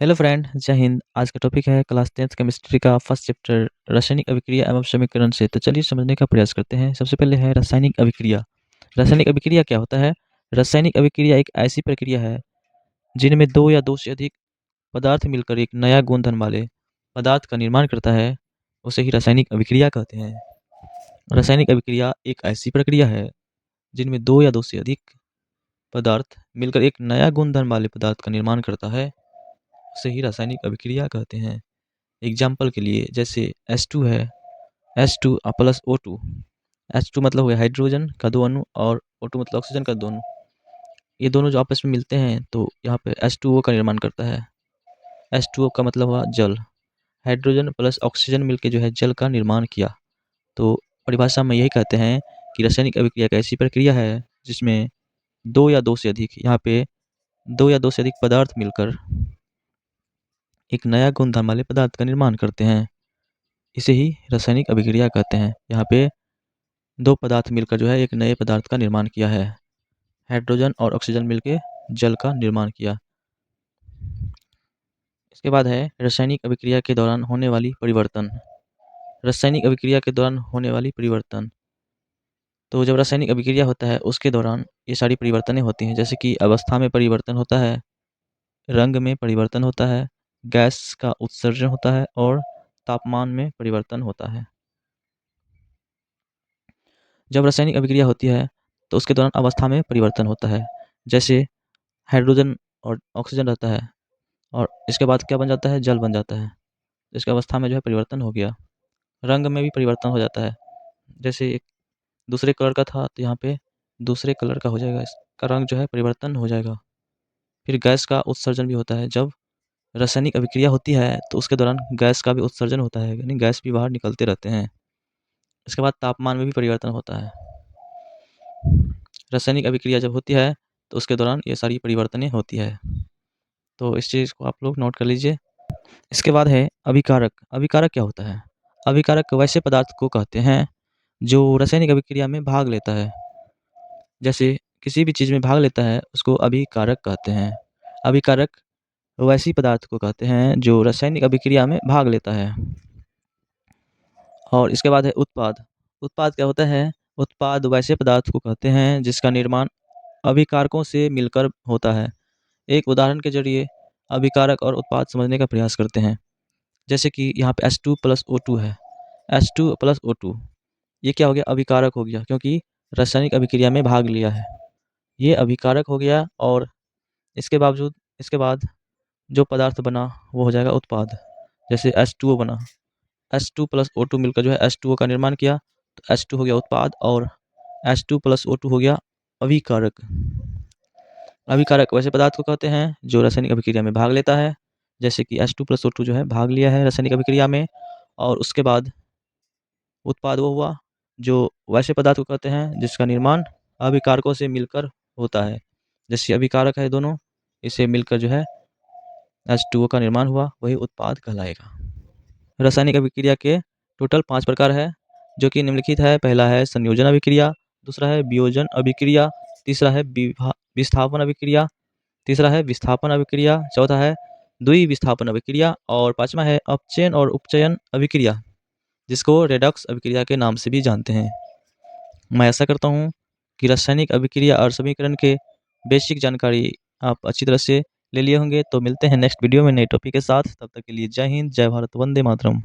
Hello friend, जय हिंद। आज का टॉपिक है क्लास 10th केमिस्ट्री का फर्स्ट चैप्टर रासायनिक अभिक्रिया एवं समीकरण से। तो चलिए समझने का प्रयास करते हैं। सबसे पहले है रासायनिक अभिक्रिया। रासायनिक अभिक्रिया क्या होता है? रासायनिक अभिक्रिया एक ऐसी प्रक्रिया है जिनमें दो या दो से अधिक पदार्थ मिलकर एक नया गुणधर्म वाले पदार्थ का निर्माण करता है, उसे ही रासायनिक अभिक्रिया कहते हैं। रासायनिक अभिक्रिया एक ऐसी प्रक्रिया है जिनमें दो या दो से अधिक पदार्थ मिलकर एक नया गुणधर्म वाले पदार्थ का निर्माण करता है, उसे ही रासायनिक अभिक्रिया कहते हैं। एग्जाम्पल के लिए जैसे H2 है, H2 प्लस O2। H2 मतलब हो गया हाइड्रोजन का दो अणु और O2 मतलब ऑक्सीजन का दो अणु। ये दोनों जो आपस में मिलते हैं तो यहाँ पे H2O का निर्माण करता है। H2O का मतलब हुआ जल। हाइड्रोजन प्लस ऑक्सीजन मिलकर जो है जल का निर्माण किया। तो परिभाषा में यही कहते हैं कि रासायनिक अभिक्रिया एक ऐसी प्रक्रिया है जिसमें दो या दो से अधिक, यहाँ पे दो या दो से अधिक पदार्थ मिलकर एक नया गुणधर्म वाले पदार्थ का निर्माण करते हैं। इसे ही रासायनिक अभिक्रिया कहते हैं। यहाँ पे दो पदार्थ मिलकर जो है एक नए पदार्थ का निर्माण किया है। हाइड्रोजन और ऑक्सीजन मिलकर जल का निर्माण किया। इसके बाद है रासायनिक अभिक्रिया के दौरान होने वाली परिवर्तन। रासायनिक अभिक्रिया के दौरान होने वाली परिवर्तन, तो जब रासायनिक अभिक्रिया होता है उसके दौरान ये सारी परिवर्तनें होती हैं, जैसे कि अवस्था में परिवर्तन होता है, रंग में परिवर्तन होता है, गैस का उत्सर्जन होता है और तापमान में परिवर्तन होता है। जब रासायनिक अभिक्रिया होती है तो उसके दौरान अवस्था में परिवर्तन होता है, जैसे हाइड्रोजन और ऑक्सीजन रहता है और इसके बाद क्या बन जाता है? जल बन जाता है। इसकी अवस्था में जो है परिवर्तन हो गया। रंग में भी परिवर्तन हो जाता है, जैसे एक दूसरे कलर का था तो यहाँ पे दूसरे कलर का हो जाएगा, इसका रंग जो है परिवर्तन हो जाएगा। फिर गैस का उत्सर्जन भी होता है। जब रासायनिक अभिक्रिया होती है तो उसके दौरान गैस का भी उत्सर्जन होता है, यानी गैस भी बाहर निकलते रहते हैं। इसके बाद तापमान में भी परिवर्तन होता है। रासायनिक अभिक्रिया जब होती है तो उसके दौरान ये सारी परिवर्तनें होती है। तो इस चीज़ को आप लोग नोट कर लीजिए। इसके बाद है अभिकारक। अभिकारक क्या होता है? अभिकारक वैसे पदार्थ को कहते हैं जो रासायनिक अभिक्रिया में भाग लेता है। जैसे किसी भी चीज़ में भाग लेता है उसको अभिकारक कहते हैं। अभिकारक वैसी पदार्थ को कहते हैं जो रासायनिक अभिक्रिया में भाग लेता है। और इसके बाद है उत्पाद। उत्पाद क्या होता है? उत्पाद वैसे पदार्थ को कहते हैं जिसका निर्माण अभिकारकों से मिलकर होता है। एक उदाहरण के जरिए अभिकारक और उत्पाद समझने का प्रयास करते हैं। जैसे कि यहाँ पे H2 प्लस O2 है। H2 प्लस O2 ये क्या हो गया? अभिकारक हो गया, क्योंकि रासायनिक अभिक्रिया में भाग लिया है। ये अभिकारक हो गया और इसके बावजूद इसके बाद जो पदार्थ बना वो हो जाएगा उत्पाद। जैसे H2O बना, H2 प्लस O2 मिलकर जो है H2O का निर्माण किया, तो H2 हो गया उत्पाद और H2 प्लस O2 हो गया अभिकारक। अभिकारक वैसे पदार्थ को कहते हैं जो रासायनिक अभिक्रिया में भाग लेता है, जैसे कि H2 प्लस O2 जो है भाग लिया है रासायनिक अभिक्रिया में, और उसके बाद उत्पाद वो हुआ जो वैसे पदार्थ को कहते हैं जिसका निर्माण अभिकारकों से मिलकर होता है। जैसे अभिकारक है दोनों, इसे मिलकर जो है H2O का निर्माण हुआ, वही उत्पाद कहलाएगा। रासायनिक अभिक्रिया के टोटल 5 प्रकार है जो कि निम्नलिखित है। पहला है संयोजन अभिक्रिया, दूसरा है वियोजन अभिक्रिया, तीसरा है विस्थापन अभिक्रिया, तीसरा है विस्थापन अभिक्रिया, चौथा है द्विविस्थापन अभिक्रिया और पांचवा है अपचयन और उपचयन अभिक्रिया, जिसको रेडॉक्स अभिक्रिया के नाम से भी जानते हैं। मैं ऐसा करता हूँ कि रासायनिक अभिक्रिया और समीकरण के बेसिक जानकारी आप अच्छी तरह से ले लिए होंगे। तो मिलते हैं नेक्स्ट वीडियो में नए टॉपिक के साथ। तब तक के लिए जय हिंद, जय भारत, वंदे मातरम।